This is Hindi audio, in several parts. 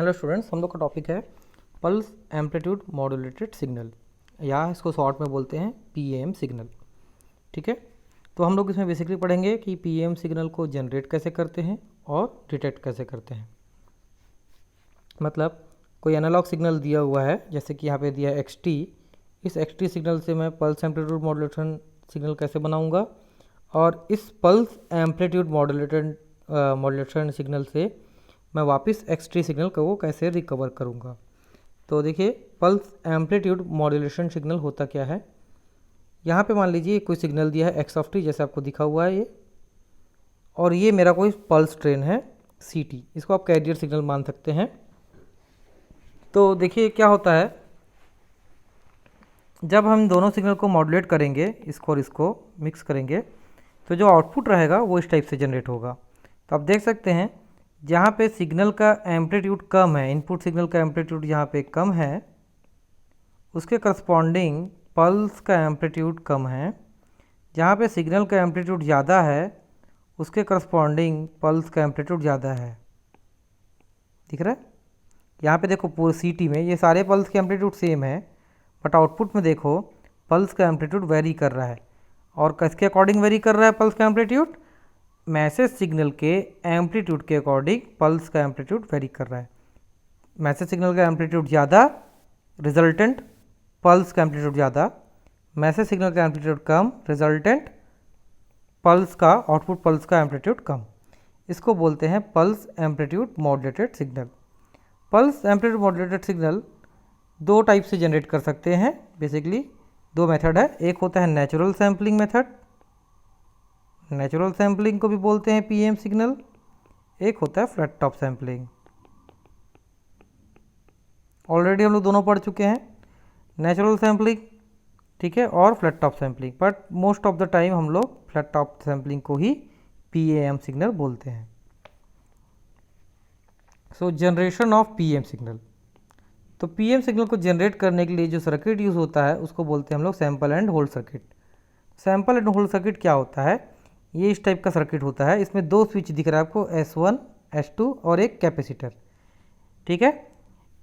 हेलो स्टूडेंट्स, हम लोग का टॉपिक है पल्स एम्पलीट्यूड मॉड्यूलेटेड सिग्नल, या इसको शॉर्ट में बोलते हैं पीएम सिग्नल। ठीक है, तो हम लोग इसमें बेसिकली पढ़ेंगे कि पीएम सिग्नल को जनरेट कैसे करते हैं और डिटेक्ट कैसे करते हैं। मतलब कोई एनालॉग सिग्नल दिया हुआ है, जैसे कि यहाँ पे दिया है xt। इस xt सिग्नल से मैं पल्स एम्पलीट्यूड मॉड्यूलेशन सिग्नल कैसे बनाऊंगा, और इस पल्स एम्पलीट्यूड मॉड्यूलेशन सिग्नल से मैं वापस xt सिग्नल को कैसे रिकवर करूंगा। तो देखिए, पल्स एम्पलीट्यूड मॉड्यूलेशन सिग्नल होता क्या है। यहाँ पे मान लीजिए कोई सिग्नल दिया है x(t), जैसे आपको दिखा हुआ है ये, और ये मेरा कोई पल्स ट्रेन है ct, इसको आप कैरियर सिग्नल मान सकते हैं। तो देखिए क्या होता है, जब हम दोनों सिग्नल को मॉड्यूलेट करेंगे, इसको और इसको मिक्स करेंगे, तो जो आउटपुट रहेगा वो इस टाइप से जनरेट होगा। तो आप देख सकते हैं जहाँ पे सिग्नल का एम्पलीट्यूड कम है, इनपुट सिग्नल का एम्पलीट्यूड जहाँ पे कम है, उसके करस्पॉन्डिंग पल्स का एम्पलीट्यूड कम है। जहाँ पे सिग्नल का एम्पलीट्यूड ज़्यादा है, उसके करस्पॉन्डिंग पल्स का एम्पलीट्यूड ज़्यादा है। दिख रहा है? यहाँ पे देखो पूरे ct में ये सारे पल्स के एम्पलीट्यूड सेम है, बट आउटपुट में देखो पल्स का एम्पलीट्यूड वेरी कर रहा है। और किसके अकॉर्डिंग वेरी कर रहा है पल्स का एम्पलीट्यूड? मैसेज सिग्नल के एम्पलीट्यूड के अकॉर्डिंग पल्स का एम्पलीट्यूड वेरी कर रहा है। मैसेज सिग्नल का एम्पलीट्यूड ज़्यादा, रिजल्टेंट पल्स का एम्पलीट्यूड ज़्यादा। मैसेज सिग्नल का एम्पलीट्यूड कम, रिजल्टेंट पल्स का आउटपुट पल्स का एम्पलीट्यूड कम। इसको बोलते हैं pulse amplitude modulated signal. Pulse amplitude modulated signal दो टाइप से जनरेट कर सकते हैं। बेसिकली दो मेथड है, एक होता है natural sampling method, natural sampling को भी बोलते हैं पीएम सिग्नल। एक होता है फ्लैट टॉप सैम्पलिंग। ऑलरेडी हम लोग दोनों पढ़ चुके हैं, नेचुरल सैम्पलिंग, ठीक है, और flat top sampling, but most of the time हम लोग फ्लैट टॉप सैम्पलिंग को ही पीएम सिग्नल बोलते हैं। सो जनरेशन ऑफ पीएम सिग्नल। तो पीएम सिग्नल को जनरेट करने के लिए जो सर्किट यूज़ होता है उसको बोलते हैं हम लोग sample and hold circuit. Sample and hold circuit क्या होता है? ये इस टाइप का सर्किट होता है, इसमें दो स्विच दिख रहा है आपको, S1 S2 और एक कैपेसिटर। ठीक है,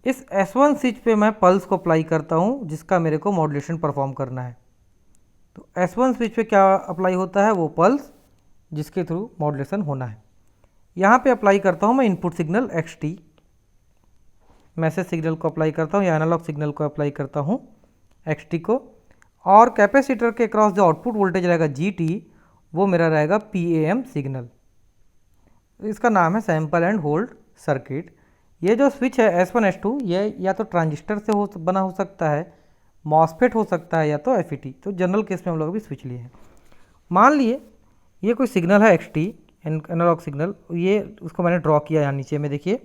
इस S1 स्विच पे मैं पल्स को अप्लाई करता हूँ जिसका मेरे को मॉड्यूलेशन परफॉर्म करना है। तो S1 स्विच पे क्या अप्लाई होता है? वो पल्स जिसके थ्रू मॉड्यूलेशन होना है। यहाँ पे अप्लाई करता हूँ मैं input signal xt, message signal को अप्लाई करता हूँ या एनालॉग सिग्नल को अप्लाई करता हूँ xt को, और कैपेसिटर के क्रॉस जो आउटपुट वोल्टेज रहेगा gt, वो मेरा रहेगा पीएम सिग्नल। इसका नाम है सैंपल एंड होल्ड सर्किट। ये जो स्विच है S1 S2, ये या तो ट्रांजिस्टर से बना हो सकता है, मॉसफेट हो सकता है, या तो FET। तो जनरल केस में हम लोग अभी स्विच लिए हैं। मान लिए ये कोई सिग्नल है xt, एनालॉग सिग्नल, ये उसको मैंने ड्रॉ किया यहाँ नीचे में, देखिए।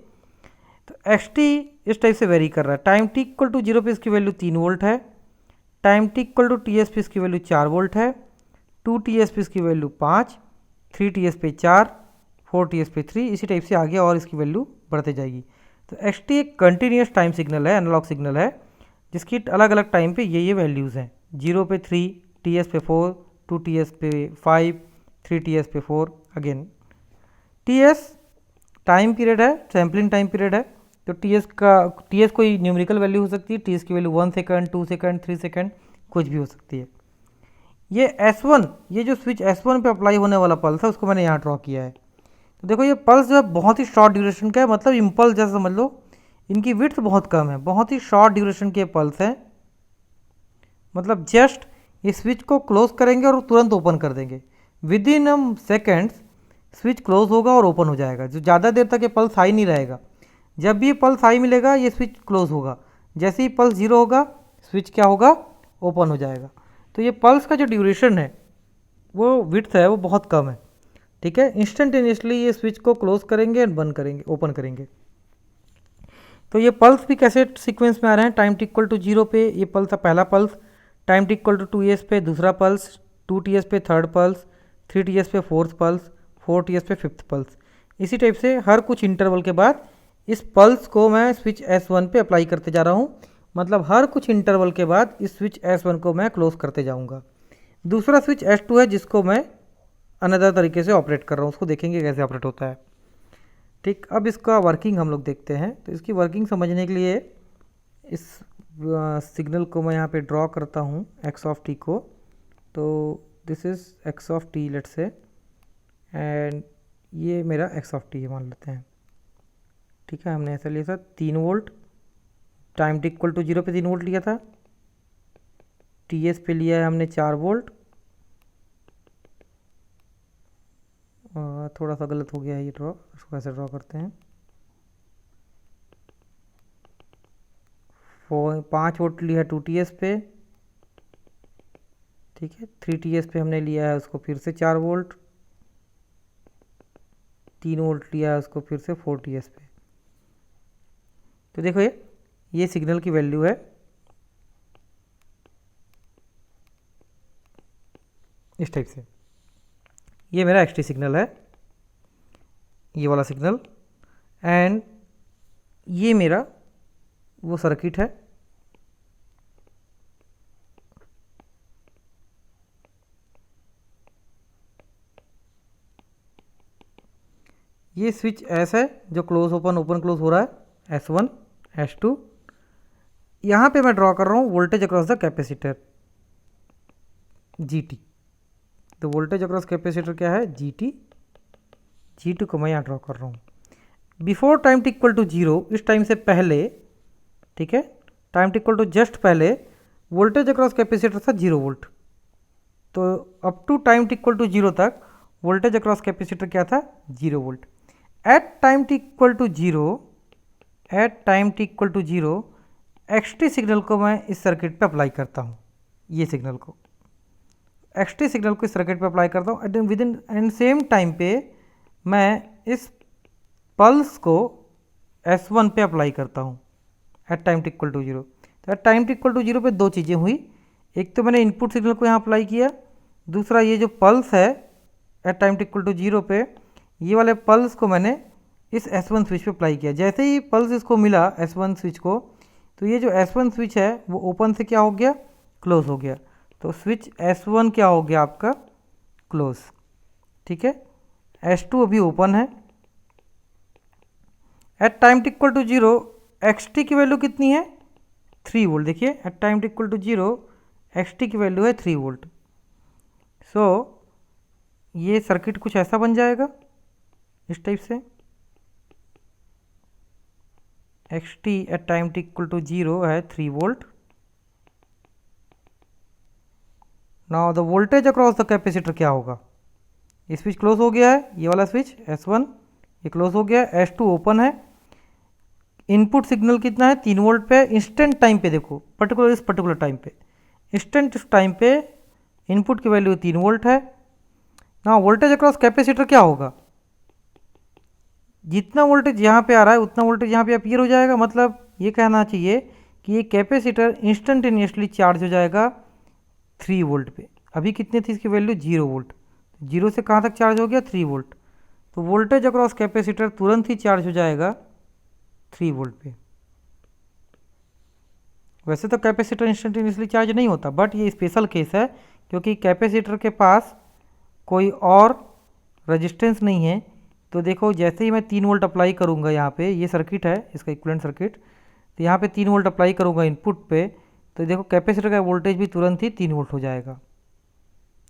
तो xt इस टाइप से वेरी कर रहा है। टाइम t इक्वल टू 0 पे इसकी वैल्यू 3 वोल्ट है, time t equal to ts पे इसकी वैल्यू 4 वोल्ट है, 2ts पे इसकी वैल्यू 5, 3ts पे 4, 4ts पे 3, इसी टाइप से आगे और इसकी वैल्यू बढ़ते जाएगी। तो xt एक कंटिन्यूस टाइम सिग्नल है, एनालॉग सिग्नल है, जिसकी अलग अलग टाइम पे ये वैल्यूज़ हैं। 0 पे 3, ts पे 4, 2ts पे 5, 3ts पे 4। अगेन ts टाइम पीरियड है, सैम्पलिंग टाइम पीरियड है। तो ts कोई न्यूमेरिकल वैल्यू हो सकती है, ts की वैल्यू 1 सेकंड, 2 सेकंड, 3 सेकंड, कुछ भी हो सकती है। ये S1, ये जो स्विच S1 पे अप्लाई होने वाला पल्स है उसको मैंने यहाँ ड्रॉ किया है। तो देखो ये पल्स जो है बहुत ही शॉर्ट ड्यूरेशन का है, मतलब इम्पल्स जैसा समझ लो, इनकी विड्थ बहुत कम है, बहुत ही शॉर्ट ड्यूरेशन के पल्स है। मतलब जस्ट ये स्विच को क्लोज करेंगे और तुरंत ओपन कर देंगे, with in seconds switch close होगा और ओपन हो जाएगा। जो ज़्यादा देर तक ये पल्स हाई नहीं रहेगा, जब भी ये पल्स हाई मिलेगा ये स्विच क्लोज होगा, जैसे ही पल्स 0 होगा स्विच क्या होगा? ओपन हो जाएगा। तो ये पल्स का जो ड्यूरेशन है, वो विड्थ है, वो बहुत कम है। ठीक है, इंस्टेंटेनियसली ये स्विच को क्लोज करेंगे एंड बंद करेंगे, ओपन करेंगे। तो ये पल्स भी कैसे सीक्वेंस में आ रहे हैं? टाइम t इक्वल टू 0 पे ये पल्स है पहला pulse, time t equal to 2s पे दूसरा पल्स, 2ts पे थर्ड पल्स, 3ts पे फोर्थ पल्स, 4ts पे फिफ्थ पल्स। इसी टाइप से हर कुछ इंटरवल के बाद इस पल्स को मैं स्विच S1 पे अप्लाई करते जा रहा हूँ। मतलब हर कुछ इंटरवल के बाद इस स्विच S1 को मैं क्लोज करते जाऊँगा। दूसरा स्विच S2 है जिसको मैं अनदर तरीके से ऑपरेट कर रहा हूँ, उसको देखेंगे कैसे ऑपरेट होता है। ठीक, अब इसका वर्किंग हम लोग देखते हैं। तो इसकी वर्किंग समझने के लिए इस सिग्नल को मैं यहाँ पे ड्रॉ करता हूँ एक्स ऑफ टी को। तो this is X of T let say, and ये मेरा एक्स ऑफ टी है मान लेते हैं। ठीक है, हमने ऐसा लिया था 3 volt, time T equal to 0 पे 3 वोल्ट लिया था। टी एस पे लिया है हमने 4 वोल्ट। थोड़ा सा गलत हो गया है ये ड्रॉ, इसको ऐसे ड्रॉ करते हैं। 5 वोल्ट लिया है 2 टी एस पे। ठीक है, 3 टी एस पे हमने लिया है उसको फिर से 4 वोल्ट। 3 वोल्ट लिया है उसको फिर से 4 टी एस पे। तो देखो ये सिग्नल की वैल्यू है इस टाइप से। ये मेरा एक्सटी सिग्नल है, ये वाला सिग्नल, एंड ये मेरा वो सर्किट है। ये स्विच एस है जो क्लोज ओपन ओपन क्लोज हो रहा है, S1 S2। यहाँ पे मैं ड्रॉ कर रहा हूँ voltage across the capacitor GT। तो वोल्टेज अक्रॉस कैपेसिटर क्या है, GT को मैं यहाँ ड्रॉ कर रहा हूँ। Before time T equal to 0, इस टाइम से पहले, ठीक है, time T equal to just पहले वोल्टेज अक्रॉस कैपेसिटर था 0 वोल्ट। तो up to time T equal to 0 तक वोल्टेज अक्रॉस कैपेसिटर क्या था, 0 volt. At time T equal to 0 XT signal को मैं इस सर्किट पे अप्लाई करता हूँ। ये सिग्नल को एक्सटी सिग्नल को इस सर्किट पे अप्लाई करता हूँ। With in and same time पे मैं इस पल्स को S1 पे अप्लाई करता हूँ at time T equal to 0। तो at time T equal to 0 पे दो चीज़ें हुई, एक तो मैंने इनपुट सिग्नल को यहाँ अप्लाई किया, दूसरा ये जो पल्स है at time T equal to 0 पे, ये वाले पल्स को मैंने इस S1 स्विच पे अप्लाई किया। जैसे ही पल्स इसको मिला S1 स्विच को, तो ये जो S1 स्विच है वो ओपन से क्या हो गया, क्लोज हो गया। तो स्विच S1 क्या हो गया आपका, क्लोज। ठीक है, S2 अभी ओपन है। At time T equal to 0 XT की वैल्यू कितनी है, 3 वोल्ट। देखिए at time T equal to 0 XT की वैल्यू है 3 वोल्ट। सो ये सर्किट कुछ ऐसा बन जाएगा इस टाइप से। XT at time T equal to 0 है 3 volt. Now the voltage across the capacitor क्या होगा, ये स्विच क्लोज हो गया है, ये वाला स्विच S1 ये क्लोज हो गया है, S2 ओपन है। इनपुट सिग्नल कितना है, 3 वोल्ट पे। इंस्टेंट टाइम पे देखो, पर्टिकुलर टाइम पे, इंस्टेंट टाइम पे इनपुट की वैल्यू 3 वोल्ट है। ना वोल्टेज अक्रॉस कैपेसिटर क्या होगा, जितना वोल्टेज यहाँ पे आ रहा है उतना वोल्टेज यहाँ पे अपीयर हो जाएगा। मतलब ये कहना चाहिए कि ये कैपेसिटर इंस्टेंटेनियसली चार्ज हो जाएगा 3 वोल्ट पे। अभी कितने थी इसकी वैल्यू, 0 वोल्ट। 0 से कहाँ तक चार्ज हो गया, 3 वोल्ट। तो वोल्टेज अक्रॉस कैपेसिटर तुरंत ही चार्ज हो जाएगा 3 वोल्ट पे। वैसे तो कैपेसिटर इंस्टेंटेनियसली चार्ज नहीं होता, बट ये स्पेशल केस है क्योंकि कैपेसिटर के पास कोई और रेजिस्टेंस नहीं है। तो देखो जैसे ही मैं 3 वोल्ट अप्लाई करूँगा यहाँ पे, ये सर्किट है इसका इक्विवेलेंट सर्किट, तो यहाँ पे 3 वोल्ट अप्लाई करूँगा इनपुट पे, तो देखो कैपेसिटर का वोल्टेज भी तुरंत ही 3 वोल्ट हो जाएगा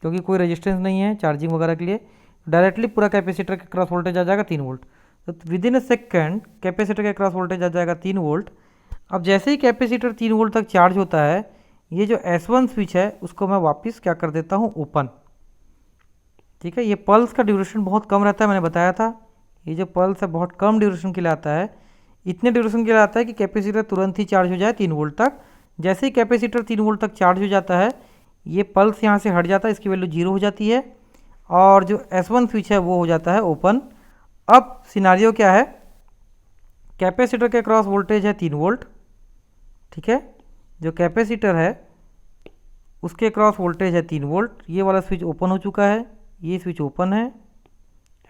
क्योंकि कोई रेजिस्टेंस नहीं है चार्जिंग वगैरह के लिए। डायरेक्टली पूरा कैपेसिटर के क्रॉस वोल्टेज आ जाएगा 3 वोल्ट। तो with in a second capacitor के क्रॉस वोल्टेज आ जाएगा 3 वोल्ट। अब जैसे ही कैपेसिटर 3 वोल्ट तक चार्ज होता है, ये जो S1 स्विच है उसको मैं वापस क्या कर देता हूँ, ओपन। ठीक है, ये पल्स का ड्यूरेशन बहुत कम रहता है, मैंने बताया था। ये जो पल्स है बहुत कम ड्यूरेशन के लिए आता है, इतने ड्यूरेशन के लिए आता है कि कैपेसिटर तुरंत ही चार्ज हो जाए 3 वोल्ट तक। जैसे ही कैपेसिटर 3 वोल्ट तक चार्ज हो जाता है, ये पल्स यहाँ से हट जाता है, इसकी वैल्यू 0 हो जाती है, और जो S1 स्विच है वो हो जाता है ओपन। अब सिनारियो क्या है, कैपेसिटर के क्रॉस वोल्टेज है 3 वोल्ट। ठीक है, जो कैपेसिटर है उसके क्रॉस वोल्टेज है 3 वोल्ट। ये वाला स्विच ओपन हो चुका है, ये स्विच ओपन है,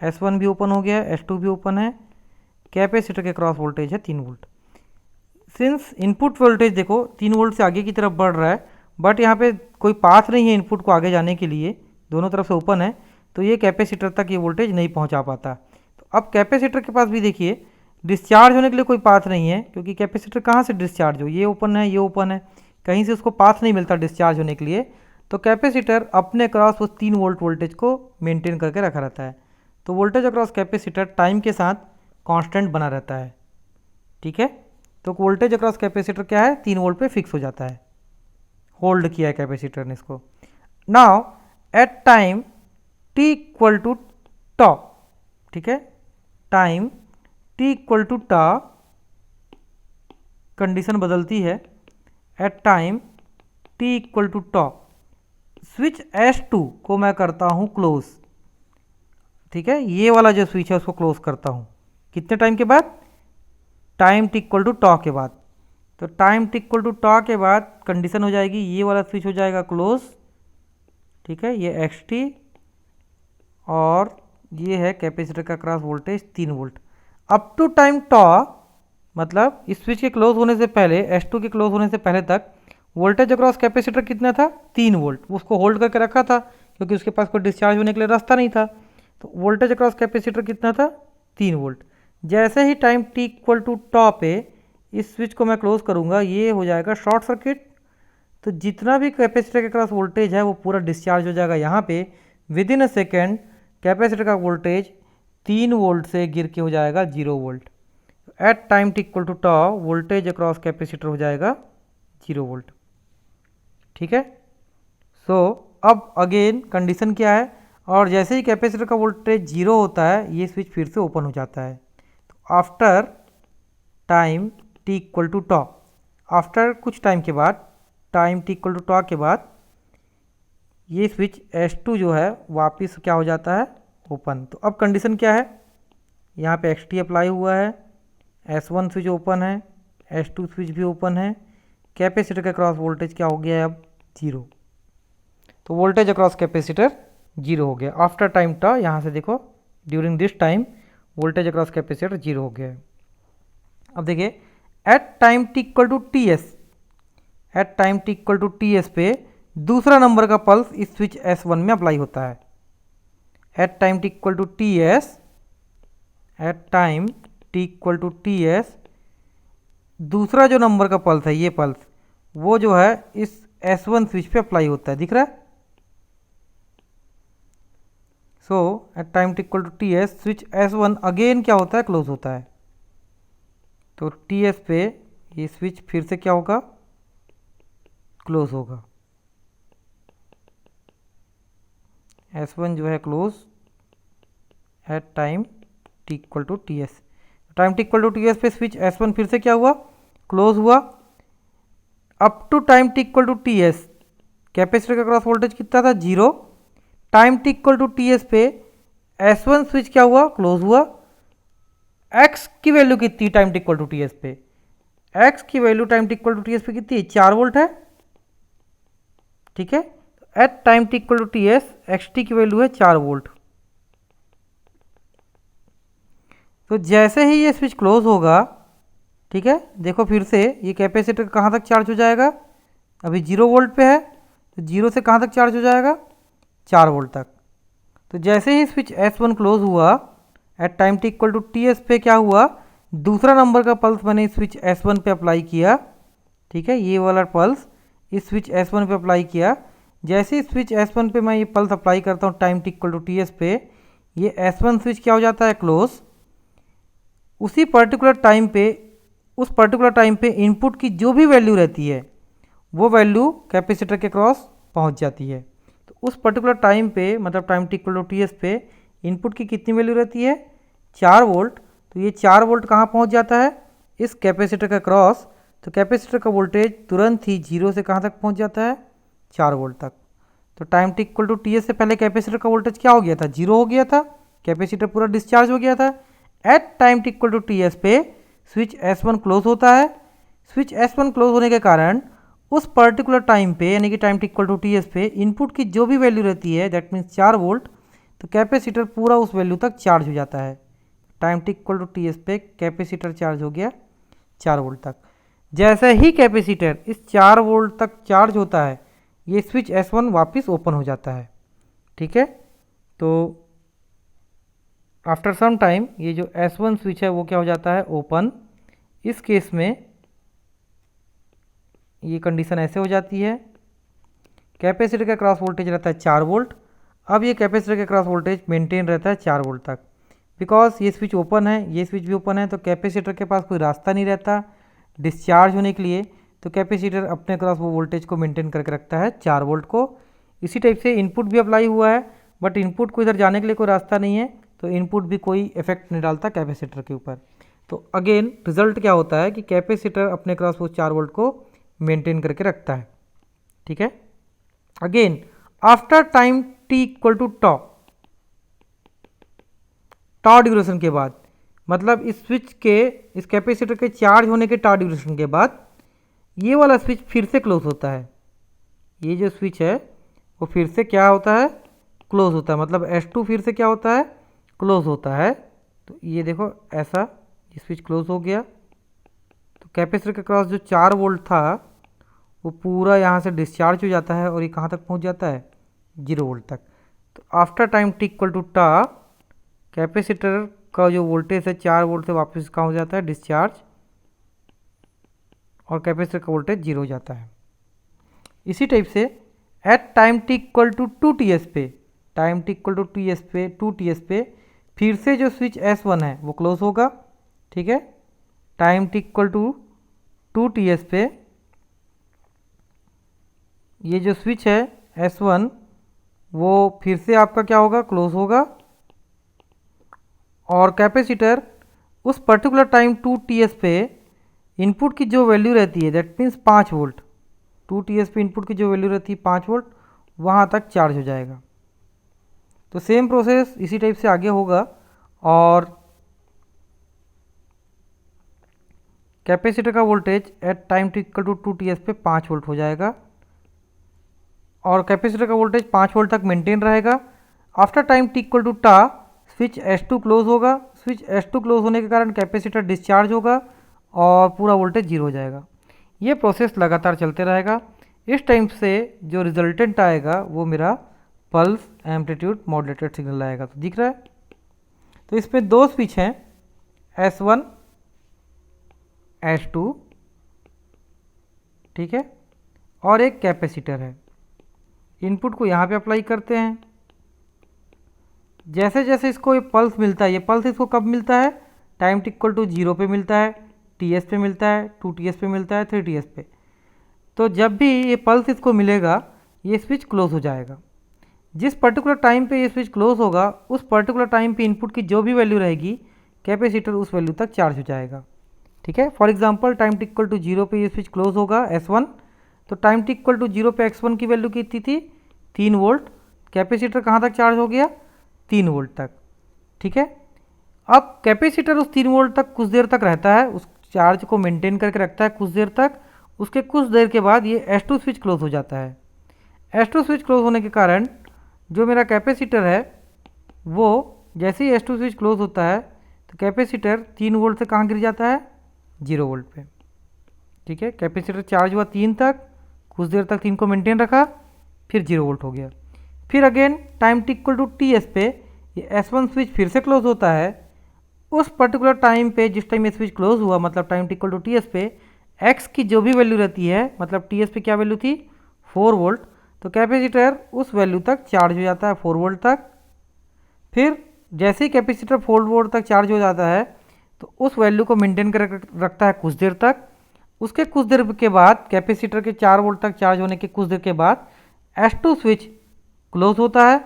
S1 भी ओपन हो गया है, S2 भी ओपन है। कैपेसिटर के क्रॉस वोल्टेज है 3 वोल्ट। सिंस इनपुट वोल्टेज देखो 3 वोल्ट से आगे की तरफ बढ़ रहा है, बट यहाँ पे कोई पाथ नहीं है इनपुट को आगे जाने के लिए, दोनों तरफ से ओपन है, तो ये कैपेसिटर तक ये वोल्टेज नहीं पहुँचा पाता। तो अब कैपेसिटर के पास भी देखिए डिस्चार्ज होने के लिए कोई पाथ नहीं है, क्योंकि कैपेसिटर कहाँ से डिस्चार्ज हो, ये ओपन है, ये ओपन है, कहीं से उसको पाथ नहीं मिलता डिस्चार्ज होने के लिए। तो कैपेसिटर अपने अक्रॉस उस 3 वोल्ट वोल्टेज को मेंटेन करके रखा रहता है। तो वोल्टेज अक्रॉस कैपेसिटर टाइम के साथ कांस्टेंट बना रहता है। ठीक है, तो वोल्टेज अक्रॉस कैपेसिटर क्या है, 3 वोल्ट पे फिक्स हो जाता है। होल्ड किया है कैपेसिटर ने इसको। Now at time t equal to tau, ठीक है, time t equal to tau, condition बदलती है। At time t equal to tau, switch S2 को मैं करता हूँ क्लोज। ठीक है, ये वाला जो स्विच है उसको क्लोज करता हूँ कितने टाइम के बाद, time t equal to tau के बाद। तो time t equal to tau के बाद कंडीशन हो जाएगी, ये वाला स्विच हो जाएगा क्लोज। ठीक है, ये xt और ये है कैपेसिटर का cross voltage 3 volt. Up to time tau मतलब इस स्विच के क्लोज होने से पहले, S2 के क्लोज होने से पहले तक वोल्टेज अक्रॉस कैपेसिटर कितना था, 3 वोल्ट। उसको होल्ड करके रखा था क्योंकि उसके पास कोई डिस्चार्ज होने के लिए रास्ता नहीं था। तो वोल्टेज अक्रॉस कैपेसिटर कितना था, 3 वोल्ट। जैसे ही टाइम t इक्वल टू टॉ पे इस स्विच को मैं क्लोज करूँगा, ये हो जाएगा शॉर्ट सर्किट। तो जितना भी कैपेसिटर के क्रॉस वोल्टेज है वो पूरा डिस्चार्ज हो जाएगा यहाँ पे। Within a second capacitor का वोल्टेज 3 वोल्ट से गिर के हो जाएगा 0 volt. At time t equal to tau voltage across capacitor हो जाएगा 0 वोल्ट। ठीक है, सो अब अगेन कंडीशन क्या है, और जैसे ही कैपेसिटर का वोल्टेज 0 होता है ये स्विच फिर से ओपन हो जाता है। तो after time t equal to tau, after कुछ टाइम के बाद, time t equal to tau के बाद ये स्विच S2 जो है वापस क्या हो जाता है, ओपन। तो अब कंडीशन क्या है, यहाँ पे xt अप्लाई हुआ है, S1 स्विच ओपन है, S2 स्विच भी ओपन है, कैपेसिटर का क्रॉस वोल्टेज क्या हो गया है अब, 0। तो वोल्टेज अक्रॉस कैपेसिटर 0 हो गया आफ्टर टाइम टा। यहाँ से देखो during this time voltage across capacitor 0 हो गया है। अब देखिए at time t equal to T s, at time t equal to T S पे दूसरा नंबर का पल्स इस स्विच S1 में अप्लाई होता है। At time t equal to T s, at time t equal to T s दूसरा जो नंबर का पल्स है, ये पल्स वो जो है इस S1 स्विच पे अप्लाई होता है, दिख रहा है। So at time t equal to T S switch S1 again क्या होता है, क्लोज होता है। तो टी एस पे ये स्विच फिर से क्या होगा, क्लोज होगा। S1 जो है close at time t equal to T s. Time t equal to T S पे स्विच S1 फिर से क्या हुआ, क्लोज हुआ। Up to time t equal to T s capacitor का क्रॉस वोल्टेज कितना था, 0। Time t equal to T S पे S1 स्विच क्या हुआ, क्लोज हुआ। x की वैल्यू कितनी time t equal to T S पे, x की value time t equal to T S पे कितनी है, 4 वोल्ट है। ठीक है, at time t equal to T s xt की वैल्यू है 4 वोल्ट। तो जैसे ही ये स्विच क्लोज होगा, ठीक है, देखो फिर से ये कैपेसिटर कहाँ तक चार्ज हो जाएगा, अभी 0 वोल्ट पे है, तो 0 से कहाँ तक चार्ज हो जाएगा, 4 वोल्ट तक। तो जैसे ही स्विच S1 क्लोज हुआ, at time t equal to T S पे क्या हुआ, दूसरा नंबर का पल्स मैंने स्विच S1 पे अप्लाई किया। ठीक है, ये वाला पल्स इस स्विच S1 पे अप्लाई किया। जैसे ही स्विच S1 पे मैं ये पल्स अप्लाई करता हूँ time t equal to T S पे, ये S1 स्विच क्या हो जाता है, क्लोज। उसी पर्टिकुलर टाइम पे, उस पर्टिकुलर टाइम पे इनपुट की जो भी वैल्यू रहती है वो वैल्यू कैपेसिटर के क्रॉस पहुंच जाती है। तो उस पर्टिकुलर टाइम पे मतलब time t equal to T S पे इनपुट की कितनी वैल्यू रहती है, 4 वोल्ट। तो ये 4 वोल्ट कहाँ पहुंच जाता है, इस कैपेसिटर का क्रॉस। तो कैपेसिटर का वोल्टेज तुरंत ही 0 से कहाँ तक पहुंच जाता है, 4 वोल्ट तक। तो time t equal to T s से पहले कैपेसिटर का वोल्टेज क्या हो गया था, 0 हो गया था, कैपेसिटर पूरा डिस्चार्ज हो गया था। At time t equal to T S पे स्विच S1 क्लोज होता है। स्विच S1 क्लोज होने के कारण उस पर्टिकुलर टाइम पे यानी कि time t equal to T S पे इनपुट की जो भी वैल्यू रहती है, दैट मीन्स 4 वोल्ट, तो कैपेसिटर पूरा उस वैल्यू तक चार्ज हो जाता है। Time t equal to T S पे कैपेसिटर चार्ज हो गया 4 वोल्ट तक। जैसे ही कैपेसिटर इस 4 वोल्ट तक चार्ज होता है, ये स्विच S1 वापस ओपन हो जाता है। ठीक है, तो आफ्टर सम टाइम ये जो S1 स्विच है वो क्या हो जाता है, ओपन। इस केस में ये कंडीशन ऐसे हो जाती है, कैपेसिटर का क्रॉस वोल्टेज रहता है 4 वोल्ट। अब ये कैपेसिटर का क्रॉस वोल्टेज मेंटेन रहता है 4 वोल्ट तक। बिकॉज ये स्विच ओपन है, ये स्विच भी ओपन है, तो कैपेसिटर के पास कोई रास्ता नहीं रहता डिस्चार्ज होने के लिए, तो कैपेसिटर अपने क्रॉस वो वोल्टेज को मेंटेन करके रखता है 4 वोल्ट को। इसी टाइप से इनपुट भी अप्लाई हुआ है, बट इनपुट को इधर जाने के लिए कोई रास्ता नहीं है, तो इनपुट भी कोई इफेक्ट नहीं डालता कैपेसिटर के ऊपर। तो अगेन रिजल्ट क्या होता है कि कैपेसिटर अपने क्रॉस वो 4 वोल्ट को मेंटेन करके रखता है। ठीक है, again after time T equal to tau, tau duration के बाद, मतलब इस स्विच के, इस कैपेसिटर के चार्ज होने के टॉ ड्यूरेशन के बाद ये वाला स्विच फिर से क्लोज होता है। ये जो स्विच है वो फिर से क्या होता है, क्लोज होता है, मतलब S2 फिर से क्या होता है, क्लोज होता है। तो ये देखो ऐसा, ये स्विच क्लोज हो गया, तो कैपेसिटर के क्रॉस जो 4 वोल्ट था वो पूरा यहाँ से डिस्चार्ज हो जाता है और ये कहाँ तक पहुँच जाता है, 0 वोल्ट तक। तो after time T equal to tau, capacitor का जो वोल्टेज है 4 वोल्ट से वापस कहाँ हो जाता है, डिस्चार्ज, और कैपेसिटर का वोल्टेज 0 हो जाता है। इसी टाइप से at time T equal to 2TS पे, time T equal to 2TS पे फिर से जो स्विच S1 है वो क्लोज होगा। ठीक है, time T equal to 2TS पे ये जो स्विच है S1 वो फिर से आपका क्या होगा, क्लोज होगा, और कैपेसिटर उस पर्टिकुलर टाइम 2TS पे इनपुट की जो वैल्यू रहती है, दैट मीन्स 5 वोल्ट, 2TS पे इनपुट की जो वैल्यू रहती है 5 वोल्ट, वहाँ तक चार्ज हो जाएगा। तो सेम प्रोसेस इसी टाइप से आगे होगा, और कैपेसिटर का voltage at time T equal to 2TS पे 5 वोल्ट हो जाएगा, और कैपेसिटर का वोल्टेज 5 वोल्ट तक मेंटेन रहेगा। After time T equal to tau switch S2 close होगा, स्विच S2 क्लोज होने के कारण कैपेसिटर डिस्चार्ज होगा और पूरा वोल्टेज 0 हो जाएगा। ये प्रोसेस लगातार चलते रहेगा। इस टाइम से जो रिजल्टेंट आएगा वो मेरा पल्स एम्पलीट्यूड मॉड्यूलेटेड सिग्नल आएगा। तो दिख रहा है, तो इसमें 2 स्विच हैं, S1 S2, ठीक है, और एक कैपेसिटर है। इनपुट को यहाँ पे अप्लाई करते हैं, जैसे जैसे इसको ये पल्स मिलता है, ये पल्स इसको कब मिलता है, टाइम टी इक्वल टू 0 पे मिलता है, TS पे मिलता है, 2TS पे मिलता है, 3TS पे। तो जब भी ये पल्स इसको मिलेगा ये स्विच क्लोज हो जाएगा। जिस पर्टिकुलर टाइम पे ये स्विच क्लोज होगा उस पर्टिकुलर टाइम पे इनपुट की जो भी वैल्यू रहेगी कैपेसिटर उस वैल्यू तक चार्ज हो जाएगा। ठीक है, for example time T equal to 0 पे ये स्विच क्लोज होगा S1, तो टाइम टी इक्वल टू 0 पे X1 की वैल्यू कितनी थी, 3 वोल्ट, कैपेसिटर कहाँ तक चार्ज हो गया, 3 वोल्ट तक। ठीक है, अब कैपेसिटर उस 3 वोल्ट तक कुछ देर तक रहता है, उस चार्ज को मेंटेन करके रखता है कुछ देर तक। उसके कुछ देर के बाद ये S2 स्विच क्लोज हो जाता है। S2 स्विच क्लोज होने के कारण जो मेरा कैपेसिटर है वो जैसे ही S2 स्विच क्लोज होता है तो कैपेसिटर 3 वोल्ट से कहाँ गिर जाता है, 0 वोल्ट पे। ठीक है, कैपेसिटर चार्ज हुआ 3 तक, कुछ देर तक 3 को मेंटेन रखा, फिर 0 वोल्ट हो गया। फिर again time T equal to TS पे ये S1 स्विच फिर से क्लोज होता है। उस पर्टिकुलर टाइम पे जिस टाइम ये स्विच क्लोज हुआ, मतलब time T equal to TS पे X की जो भी वैल्यू रहती है, मतलब TS पे क्या वैल्यू थी, 4 वोल्ट, तो कैपेसिटर उस वैल्यू तक चार्ज हो जाता है 4 वोल्ट तक। फिर जैसे ही कैपेसिटर 4 वोल्ट तक चार्ज हो जाता है तो उस वैल्यू को मेंटेन कर रखता है कुछ देर तक। उसके कुछ देर के बाद कैपेसिटर के 4 वोल्ट तक चार्ज होने के कुछ देर के बाद S2 स्विच क्लोज होता है।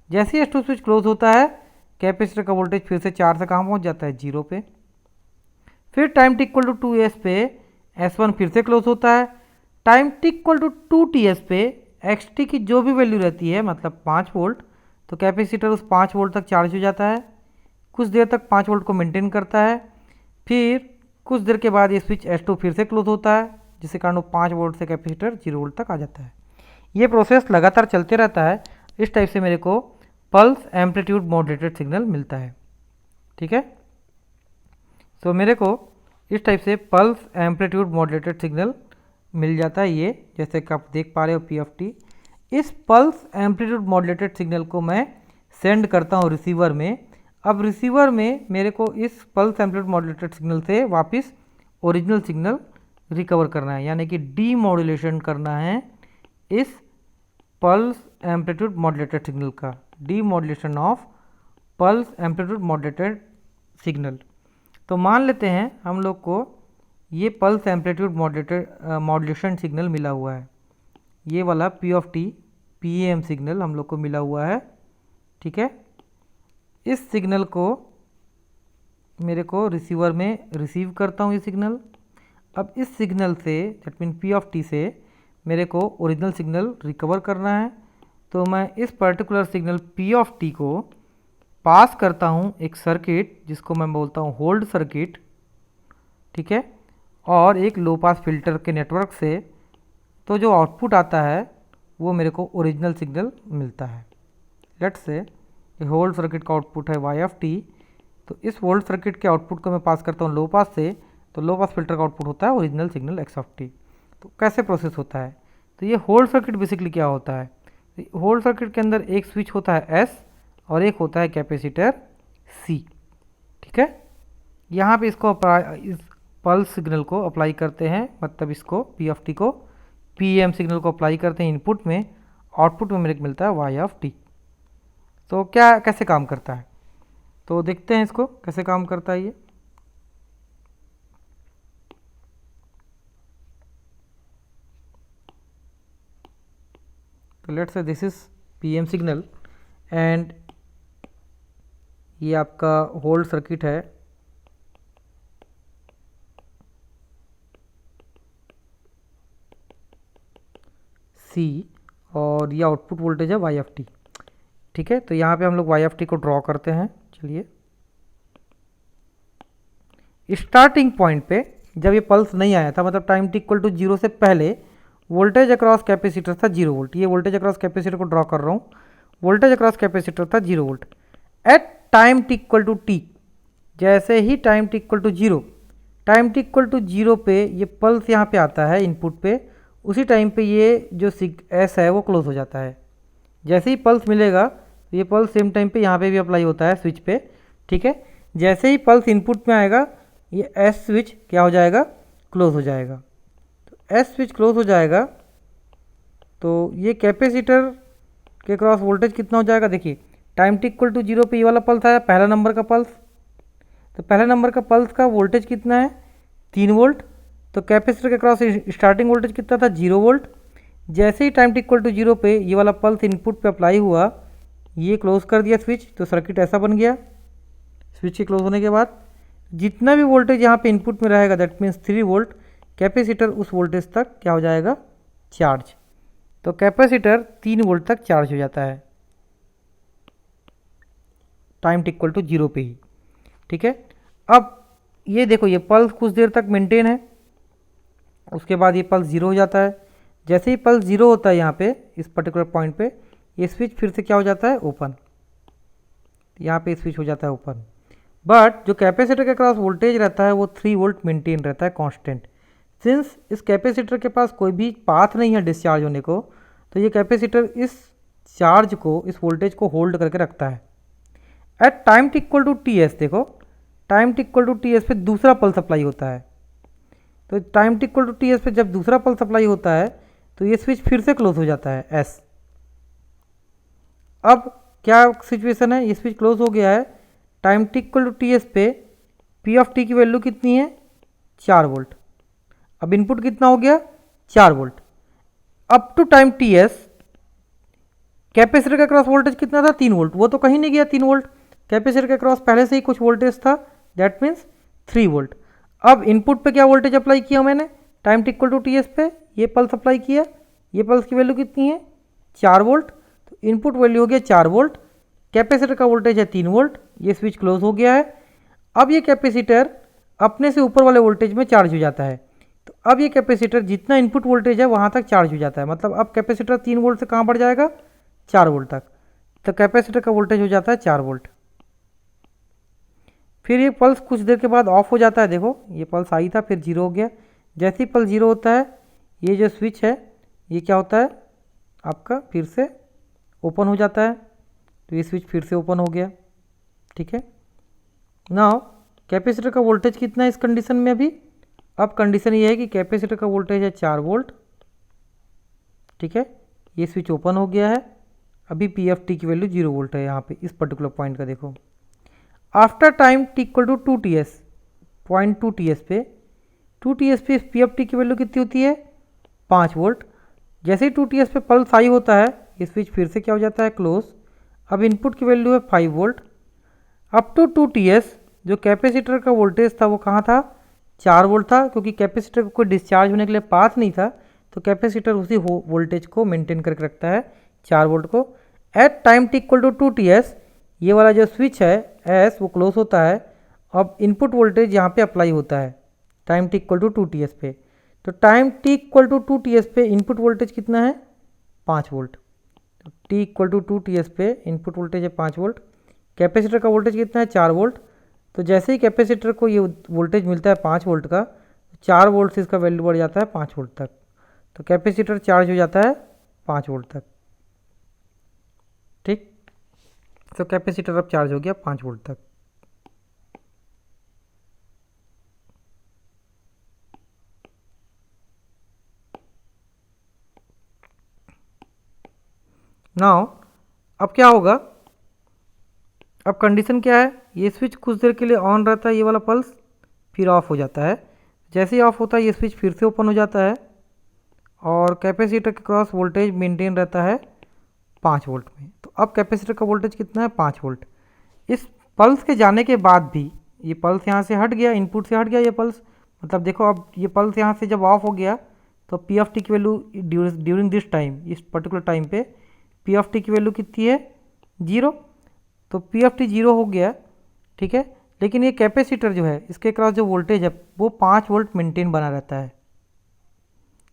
जैसे ही S2 स्विच क्लोज होता है कैपेसिटर का वोल्टेज फिर से 4 से कहाँ पहुँच जाता है, 0 पे। फिर time T equal to 2S पे S1 फिर से क्लोज होता है। Time T equal to 2TS पे XT की जो भी वैल्यू रहती है, मतलब 5 वोल्ट, तो कैपेसिटर उस 5 वोल्ट तक चार्ज हो जाता है, कुछ देर तक 5 वोल्ट को मेंटेन करता है। फिर कुछ देर के बाद ये स्विच S2 फिर से क्लोज होता है, जिसके कारण वो 5 वोल्ट से कैपेसिटर 0 वोल्ट तक आ जाता है। ये प्रोसेस लगातार चलते रहता है। इस टाइप से मेरे को पल्स एम्पलीट्यूड मॉड्यूलेटेड सिग्नल मिलता है। ठीक है, तो मेरे को इस टाइप से पल्स एम्पलीट्यूड मॉड्यूलेटेड सिग्नल मिल जाता है। ये जैसे कि आप देख पा रहे हो PFT। इस पल्स एम्पलीट्यूड मॉड्यूलेटेड सिग्नल को मैं सेंड करता हूँ रिसीवर में। अब रिसीवर में मेरे को इस पल्स एम्पलीट्यूड मॉड्यूलेटेड सिग्नल से वापस ओरिजिनल सिग्नल रिकवर करना है, यानी कि डीमॉड्यूलेशन करना है इस पल्स एम्पलीट्यूड मॉड्यूलेटेड सिग्नल का, demodulation of pulse amplitude modulated signal. तो मान लेते हैं हम लोग को ये पल्स एम्पलीट्यूड मॉड्यूलेशन सिग्नल मिला हुआ है, ये वाला P of T PAM signal हम लोग को मिला हुआ है, ठीक है। इस सिग्नल को मेरे को रिसीवर में रिसीव करता हूँ ये सिग्नल। अब इस signal say that mean P of T से मेरे को ओरिजिनल सिग्नल रिकवर करना है, तो मैं इस particular signal P of T को पास करता हूँ एक सर्किट जिसको मैं बोलता हूँ होल्ड सर्किट, ठीक है, और एक लो पास फिल्टर के नेटवर्क से। तो जो आउटपुट आता है वो मेरे को ओरिजिनल सिग्नल मिलता है। लेट्स से होल्ड सर्किट का आउटपुट है y ऑफ टी, तो इस होल्ड सर्किट के आउटपुट को मैं पास करता हूँ लो पास से, तो लो पास फिल्टर का आउटपुट होता है original signal x of T. तो कैसे प्रोसेस होता है, तो ये होल्ड सर्किट बेसिकली क्या होता है, होल्ड सर्किट के अंदर एक स्विच होता है S और एक होता है कैपेसिटर C, ठीक है। यहाँ पे इसको इस पल्स सिग्नल को अप्लाई करते हैं, मतलब इसको P ऑफ टी को PAM सिग्नल को अप्लाई करते हैं इनपुट में, आउटपुट में मेरे को मिलता है y ऑफ टी। तो क्या कैसे काम करता है, तो देखते हैं इसको कैसे काम करता है ये। तो let's say this is PAM signal and ये आपका होल्ड सर्किट है, C, और ये आउटपुट वोल्टेज है y ऑफ टी, ठीक है। तो यहाँ पे हम लोग y ऑफ टी को ड्रॉ करते हैं। चलिए, स्टार्टिंग पॉइंट पे जब ये पल्स नहीं आया था, मतलब टाइम टी इक्वल टू 0 से पहले वोल्टेज अक्रॉस कैपेसिटर था 0 वोल्ट। ये वोल्टेज अक्रॉस कैपेसिटर को ड्रॉ कर रहा हूँ, वोल्टेज अक्रॉस कैपेसिटर था 0 volt. At time T equal to T, जैसे ही time T equal to 0, time T equal to 0 पे ये पल्स यहाँ पे आता है इनपुट पे, उसी टाइम पे ये जो एस है वो क्लोज हो जाता है। जैसे ही पल्स मिलेगा तो ये पल्स सेम टाइम पे यहाँ पे भी अप्लाई होता है स्विच पे, ठीक है। जैसे ही पल्स इनपुट में आएगा ये एस स्विच क्या हो जाएगा, क्लोज हो जाएगा। तो एस स्विच क्लोज हो जाएगा तो ये कैपेसिटर के क्रॉस वोल्टेज कितना हो जाएगा, देखिए टाइम टी इक्वल टू 0 पे ये वाला पल्स आया, पहला नंबर का पल्स, तो पहला नंबर का पल्स का वोल्टेज कितना है 3 वोल्ट। तो कैपेसिटर के क्रॉस स्टार्टिंग वोल्टेज कितना था 0 वोल्ट। जैसे ही टाइम टी इक्वल टू 0 पे ये वाला पल्स इनपुट पे अप्लाई हुआ, ये क्लोज कर दिया स्विच, तो सर्किट ऐसा बन गया। स्विच के क्लोज होने के बाद जितना भी वोल्टेज यहाँ पे इनपुट में रहेगा दैट मीन्स 3 वोल्ट, कैपेसिटर उस वोल्टेज तक क्या हो जाएगा, चार्ज। तो कैपेसिटर 3 वोल्ट तक चार्ज हो जाता है टाइम टी इक्वल टू 0 पे ही, ठीक है। अब ये देखो ये पल्स कुछ देर तक मेंटेन है, उसके बाद ये पल्स 0 हो जाता है। जैसे ही पल्स 0 होता है यहाँ पे इस पर्टिकुलर पॉइंट पे, ये स्विच फिर से क्या हो जाता है, ओपन। यहाँ पे स्विच हो जाता है ओपन, बट जो कैपेसिटर के क्रॉस वोल्टेज रहता है वो 3 वोल्ट मेंटेन रहता है कांस्टेंट। सिंस इस कैपेसिटर के पास कोई भी पाथ नहीं है डिस्चार्ज होने को, तो ये कैपेसिटर इस चार्ज को, इस वोल्टेज को होल्ड करके रखता है। At time T equal to T S, देखो time T equal to T S पे दूसरा पल्स अप्लाई होता है। तो time T equal to T S पे जब दूसरा पल्स अप्लाई होता है तो ये स्विच फिर से क्लोज हो जाता है एस। अब क्या सिचुएशन है, ये स्विच क्लोज हो गया है। Time T equal to T S पे पी ऑफ टी की वैल्यू कितनी है, 4 वोल्ट। अब इनपुट कितना हो गया, 4 volt. Up to time t s capacitor का क्रॉस वोल्टेज कितना था, 3 वोल्ट। वो तो कहीं नहीं गया 3 वोल्ट, कैपेसिटर के क्रॉस पहले से ही कुछ वोल्टेज था, दैट मीन्स 3 वोल्ट। अब इनपुट पे क्या वोल्टेज अप्लाई किया मैंने, time T equal to T S पे ये पल्स अप्लाई किया, ये पल्स की वैल्यू कितनी है, 4 वोल्ट। तो इनपुट वैल्यू हो गया 4 वोल्ट, कैपेसिटर का वोल्टेज है 3 वोल्ट, ये स्विच क्लोज हो गया है। अब ये कैपेसिटर अपने से ऊपर वाले वोल्टेज में चार्ज हो जाता है। तो अब ये कैपेसिटर जितना इनपुट वोल्टेज है वहाँ तक चार्ज हो जाता है, मतलब अब कैपेसिटर 3 वोल्ट से कहाँ बढ़ जाएगा, 4 वोल्ट तक। तो कैपेसिटर का वोल्टेज हो जाता है 4 वोल्ट। फिर ये पल्स कुछ देर के बाद ऑफ हो जाता है, देखो ये पल्स आई था फिर 0 हो गया। जैसे ही पल्स 0 होता है ये जो स्विच है ये क्या होता है आपका, फिर से ओपन हो जाता है। तो ये स्विच फिर से ओपन हो गया, ठीक है। नाउ कैपेसिटर का वोल्टेज कितना है इस कंडीशन में अभी? अब कंडीशन ये है कि कैपेसिटर का वोल्टेज है 4 वोल्ट, ठीक है। ये स्विच ओपन हो गया है, अभी पी एफ टी की वैल्यू 0 वोल्ट है यहाँ पे इस पर्टिकुलर पॉइंट का। देखो after time T equal to 2 t s, point 2 t S पे, 2 टी एस पे पी एफ टी की वैल्यू कितनी होती है? 5 वोल्ट। जैसे ही 2 टी एस पे पल्स हाई होता है ये स्विच फिर से क्या हो जाता है? क्लोज। अब इनपुट की वैल्यू है 5 volt. Up to 2 t s जो कैपेसिटर का वोल्टेज था वो कहाँ था? 4 वोल्ट था, क्योंकि कैपेसिटर को कोई डिस्चार्ज होने के लिए पाथ नहीं था, तो कैपेसिटर उसी वोल्टेज को मेंटेन करके रखता है 4 वोल्ट को। At time T equal to 2 t s ये वाला जो स्विच है एस वो क्लोज होता है। अब इनपुट वोल्टेज यहाँ पे अप्लाई होता है time T equal to 2 t S पे। तो time T equal to 2 t S पे इनपुट वोल्टेज कितना है? 5 volt. T equal to 2 t S पे इनपुट वोल्टेज है 5 वोल्ट, कैपेसिटर का वोल्टेज कितना है? 4 वोल्ट। तो जैसे ही कैपेसिटर को ये वोल्टेज मिलता है 5 वोल्ट का, 4 वोल्ट से इसका वैल्यू बढ़ जाता है 5 वोल्ट तक, तो कैपेसिटर चार्ज हो जाता है 5 वोल्ट तक, ठीक। तो कैपेसिटर अब चार्ज हो गया 5 वोल्ट तक। नाउ अब क्या होगा? अब कंडीशन क्या है? ये स्विच कुछ देर के लिए ऑन रहता है ये वाला पल्स, फिर ऑफ हो जाता है। जैसे ही ऑफ होता है ये स्विच फिर से ओपन हो जाता है और कैपेसिटर के क्रॉस वोल्टेज मेंटेन रहता है 5 वोल्ट में। तो अब कैपेसिटर का वोल्टेज कितना है? 5 वोल्ट। इस पल्स के जाने के बाद भी ये पल्स यहाँ से हट गया, इनपुट से हट गया ये पल्स, मतलब देखो अब ये पल्स यहाँ से जब ऑफ हो गया तो पी एफ टी की वैल्यू ड्यूरिंग दिस टाइम, इस पर्टिकुलर टाइम पे पी एफ टी की वैल्यू कितनी है? 0। तो पी एफ टी 0 हो गया, ठीक है। लेकिन ये कैपेसिटर जो है इसके क्रॉस जो वोल्टेज है वो 5 वोल्ट मेंटेन बना रहता है।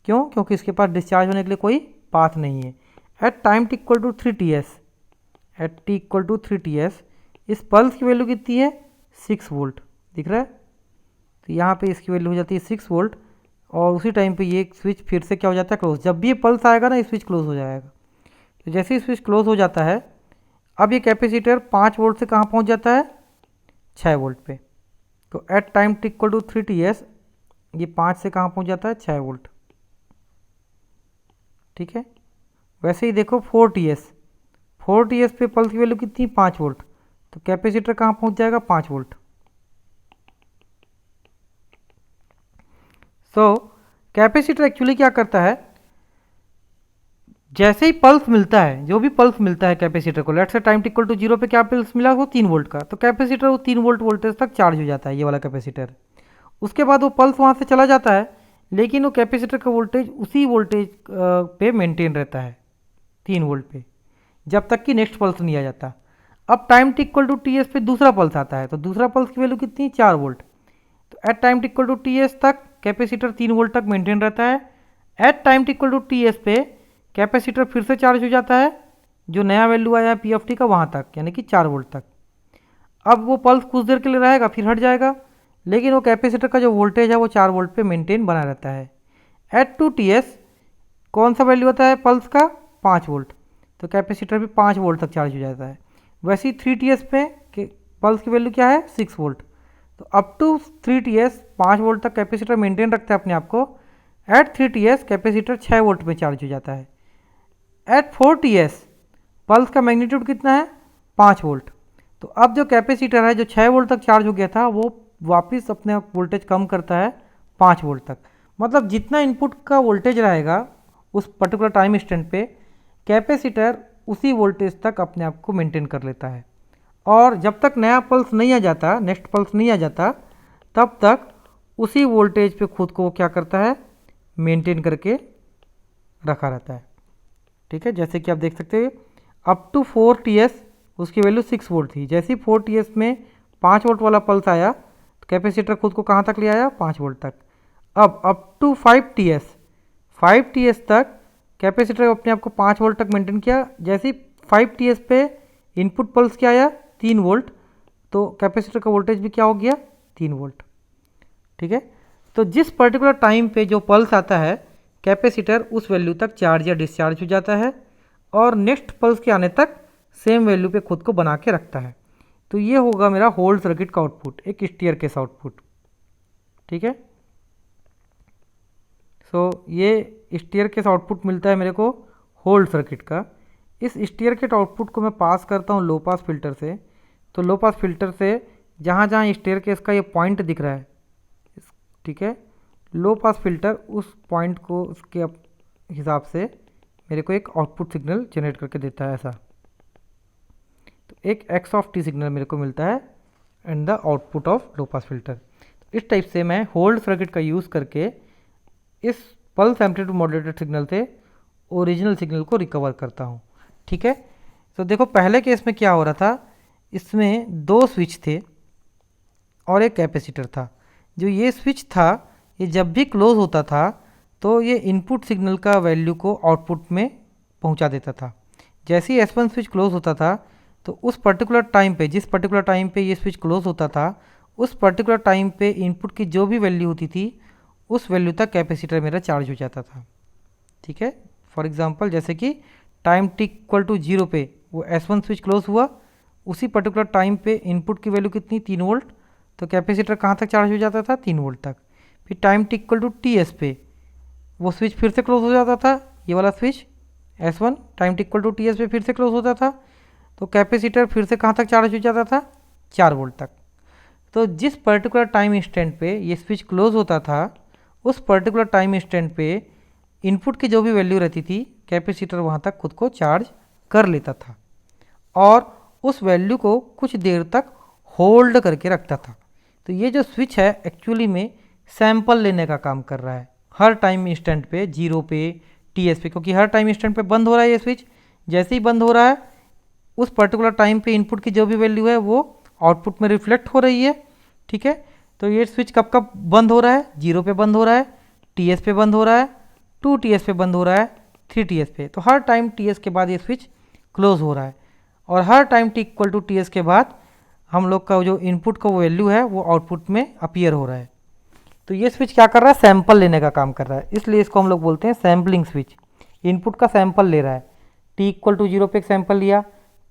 क्यों? क्योंकि इसके पास डिस्चार्ज होने के लिए कोई पाथ नहीं है। At time T equal to 3 t s, at t equal to 3 t s इस पल्स की वैल्यू कितनी है? 6 वोल्ट, दिख रहा है। तो यहाँ पे इसकी वैल्यू हो जाती है 6 वोल्ट और उसी टाइम पे ये स्विच फिर से क्या हो जाता है? क्लोज। जब भी ये पल्स आएगा ना ये स्विच क्लोज हो जाएगा। तो जैसे ही स्विच क्लोज हो जाता है अब ये कैपेसिटर 5 वोल्ट से कहाँ पहुँच जाता है? 6 वोल्ट पे। तो at time T equal to 3 t s ये 5 से कहाँ पहुँच जाता है? 6 वोल्ट, ठीक है। वैसे ही देखो 4 टी एस, 4 टी एस पे पल्स की वैल्यू कितनी? 5 वोल्ट। तो कैपेसिटर कहाँ पहुँच जाएगा? 5 वोल्ट। सो कैपेसिटर एक्चुअली क्या करता है? जैसे ही पल्स मिलता है, जो भी पल्स मिलता है कैपेसिटर को, let's say time equal to 0 पे क्या पल्स मिला? वो 3 वोल्ट का, तो कैपेसिटर वो 3 वोल्ट वोल्टेज तक चार्ज हो जाता है ये वाला कैपेसिटर। उसके बाद वो पल्स वहाँ से चला जाता है, लेकिन वो कैपेसिटर का वोल्टेज उसी वोल्टेज पे मेंटेन रहता है 3 वोल्ट पे, जब तक कि नेक्स्ट पल्स नहीं आ जाता। अब time T equal to T S पे दूसरा पल्स आता है, तो दूसरा पल्स की वैल्यू कितनी? 4 वोल्ट। तो at time T equal to T s तक कैपेसिटर 3 वोल्ट तक मेंटेन रहता है। At time T equal to T S पे कैपेसिटर फिर से चार्ज हो जाता है, जो नया वैल्यू आया है पी एफ टी का वहाँ तक, यानी कि 4 वोल्ट तक। अब वो पल्स कुछ देर के लिए रहेगा फिर हट जाएगा, लेकिन वो कैपेसिटर का जो वोल्टेज है वो 4 वोल्ट पे मेंटेन बना रहता है। एट 2 टी एस कौन सा वैल्यू होता है पल्स का? 5 वोल्ट। तो कैपेसिटर भी 5 वोल्ट तक चार्ज हो जाता है। वैसे ही 3 टी एस पे पल्स की वैल्यू क्या है? 6 वोल्ट। तो up to 3 t s 5 volt तक कैपेसिटर मेंटेन रखता है अपने आप को। At 3 t s capacitor 6 volt में चार्ज हो जाता है। एट 4 टी एस पल्स का मैग्नीट्यूड कितना है? 5 वोल्ट। तो अब जो कैपेसिटर है जो 6 वोल्ट तक चार्ज हो गया था वो वापस अपने वोल्टेज कम करता है 5 वोल्ट तक। मतलब जितना इनपुट का वोल्टेज रहेगा उस पर्टिकुलर टाइम इंस्टेंट पे कैपेसिटर उसी वोल्टेज तक अपने आप को मेंटेन कर लेता है, और जब तक नया पल्स नहीं आ जाता, नेक्स्ट पल्स नहीं आ जाता, तब तक उसी वोल्टेज पे खुद को क्या करता है? मेंटेन करके रखा रहता है, ठीक है। जैसे कि आप देख सकते हैं अप टू 4 टी एस उसकी वैल्यू 6 वोल्ट थी। जैसे ही 4 टी एस में 5 वोल्ट वाला पल्स आया तो कैपेसिटर खुद को कहाँ तक ले आया? 5 वोल्ट तक। अब up to 5 t s, 5 t s तक कैपेसिटर अपने आप को 5 वोल्ट तक मेंटेन किया। जैसे ही 5 टी एस पे इनपुट पल्स क्या आया? 3 वोल्ट। तो कैपेसिटर का वोल्टेज भी क्या हो गया? 3 वोल्ट, ठीक है। तो जिस पर्टिकुलर टाइम पे जो पल्स आता है कैपेसिटर उस वैल्यू तक चार्ज या डिस्चार्ज हो जाता है और नेक्स्ट पल्स के आने तक सेम वैल्यू पे खुद को बना के रखता है। तो ये होगा मेरा होल्ड सर्किट का आउटपुट, एक स्टेयरकेस आउटपुट। ठीक है, सो ये स्टेयरकेस आउटपुट मिलता है मेरे को होल्ड सर्किट का। इस स्टेयरकेस आउटपुट को मैं पास करता हूँ लो पास फिल्टर से। तो लो पास फिल्टर से जहाँ जहाँ स्टेयरकेस का ये पॉइंट दिख रहा है, ठीक है, लो पास फिल्टर उस पॉइंट को उसके हिसाब से मेरे को एक आउटपुट सिग्नल जनरेट करके देता है ऐसा। तो एक एक्स ऑफ टी सिग्नल मेरे को मिलता है and the output of low pass filter. इस टाइप से मैं होल्ड सर्किट का यूज़ करके इस पल्स एम्पलीट्यूड मॉड्यूलेटेड सिग्नल से ओरिजिनल सिग्नल को रिकवर करता हूँ। ठीक है, तो देखो पहले केस में क्या हो रहा था, इसमें दो स्विच थे और एक कैपेसिटर था। जो ये स्विच था ये जब भी क्लोज होता था तो ये इनपुट सिग्नल का वैल्यू को आउटपुट में पहुंचा देता था। जैसे ही S1 स्विच क्लोज होता था तो उस पर्टिकुलर टाइम पे, जिस पर्टिकुलर टाइम पे ये स्विच क्लोज होता था, उस पर्टिकुलर टाइम पे इनपुट की जो भी वैल्यू होती थी उस वैल्यू तक कैपेसिटर मेरा चार्ज हो जाता था। ठीक है, फॉर एग्जांपल जैसे कि टाइम टी इक्वल टू 0 पे वो S1 स्विच क्लोज हुआ, उसी पर्टिकुलर टाइम पे इनपुट की वैल्यू कितनी, 3 वोल्ट, तो कैपेसिटर कहाँ तक चार्ज हो जाता था, 3 वोल्ट तक। फिर time T equal to TS पे वो स्विच फिर से क्लोज हो जाता था, ये वाला switch S1 time T equal to TS पे फिर से क्लोज होता था, तो कैपेसिटर फिर से कहाँ तक चार्ज हो जाता था, 4 वोल्ट तक। तो जिस पर्टिकुलर टाइम इंस्टेंट पे ये स्विच क्लोज होता था उस पर्टिकुलर टाइम इंस्टेंट पे इनपुट की जो भी वैल्यू रहती थी कैपेसिटर वहाँ तक खुद को चार्ज कर लेता था और उस वैल्यू को कुछ देर तक होल्ड करके रखता था। तो ये जो स्विच है एक्चुअली में सैंपल लेने का काम कर रहा है हर टाइम इंस्टेंट पे, 0 पे, TS पे, क्योंकि हर टाइम इंस्टेंट पे बंद हो रहा है ये स्विच। जैसे ही बंद हो रहा है उस पर्टिकुलर टाइम पे इनपुट की जो भी वैल्यू है वो आउटपुट में रिफ्लेक्ट हो रही है। ठीक है, तो ये स्विच कब कब बंद हो रहा है, 0 पे बंद हो रहा है, TS पे बंद हो रहा है, 2TS पे बंद हो रहा है, 3TS पे। तो हर टाइम TS के बाद ये स्विच क्लोज हो रहा है और हर time T equal to TS के बाद हम लोग का जो इनपुट का वैल्यू है वो आउटपुट में अपीयर हो रहा है। तो ये स्विच क्या कर रहा है, सैंपल लेने का काम कर रहा है, इसलिए इसको हम लोग बोलते हैं सैम्पलिंग स्विच। इनपुट का सैंपल ले रहा है, T इक्वल टू 0 पे एक सैंपल लिया,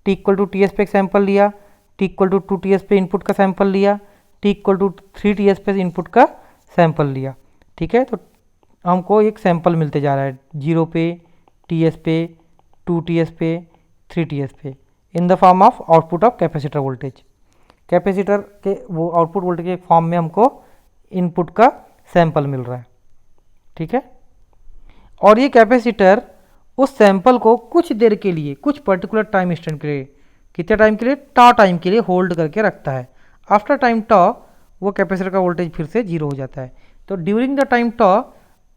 T इक्वल टू TS पे एक सैंपल लिया, T इक्वल टू 2TS पे इनपुट का सैंपल लिया, T इक्वल टू 3TS पे इनपुट का सैंपल लिया। ठीक है, तो हमको एक सैंपल मिलते जा रहा है 0 पे, TS पे, 2TS पे, 3TS पे, in the form of output of capacitor voltage. Capacitor के वो आउटपुट वोल्टेज के फॉर्म में हमको इनपुट का सैंपल मिल रहा है। ठीक है, और ये कैपेसिटर उस सैंपल को कुछ देर के लिए, कुछ पर्टिकुलर टाइम इंस्टेंट के लिए, कितने टाइम के लिए, टा टाइम के लिए होल्ड करके रखता है। आफ्टर टाइम टा वो कैपेसिटर का वोल्टेज फिर से 0 हो जाता है। तो ड्यूरिंग द टाइम टा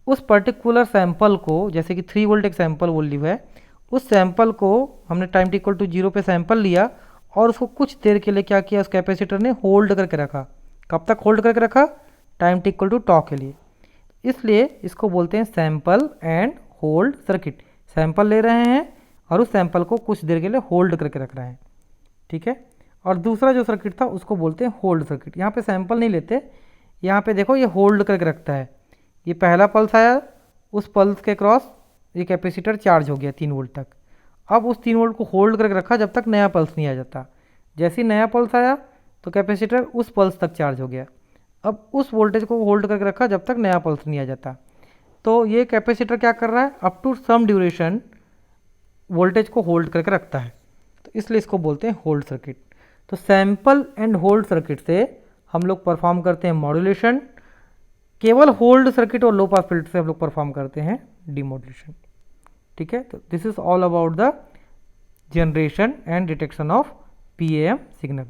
उस पर्टिकुलर सैंपल को, जैसे कि 3 वोल्ट एक सैंपल वैल्यू है, उस सैंपल को हमने टाइम टी इक्वल टू 0 पे सैंपल लिया और उसको कुछ देर के लिए क्या किया, उस कैपेसिटर ने होल्ड करके रखा। कब तक होल्ड करके रखा, time T equal to tau के लिए। इसलिए इसको बोलते हैं sample and hold circuit. Sample ले रहे हैं और उस सैंपल को कुछ देर के लिए होल्ड करके रख रहे हैं। ठीक है, और दूसरा जो सर्किट था उसको बोलते हैं होल्ड सर्किट। यहाँ पे सैंपल नहीं लेते, यहाँ पे देखो ये होल्ड करके रखता है। ये पहला पल्स आया, उस पल्स के क्रॉस ये कैपेसिटर चार्ज हो गया 3 वोल्ट तक। अब उस 3 वोल्ट को होल्ड करके रखा जब तक नया पल्स नहीं आ जाता। जैसे ही नया पल्स आया तो कैपेसिटर उस पल्स तक चार्ज हो गया। अब उस वोल्टेज को होल्ड करके रखा जब तक नया पल्स नहीं आ जाता। तो ये कैपेसिटर क्या कर रहा है, up to some duration voltage को होल्ड करके रखता है। तो इसलिए इसको बोलते हैं होल्ड सर्किट। तो सैंपल एंड होल्ड सर्किट से हम लोग परफॉर्म करते हैं मॉड्यूलेशन। केवल होल्ड सर्किट और लो पास फिल्टर से हम लोग परफॉर्म करते हैं डिमॉड्यूलेशन। ठीक है, तो this is all about the generation and detection of PAM signal.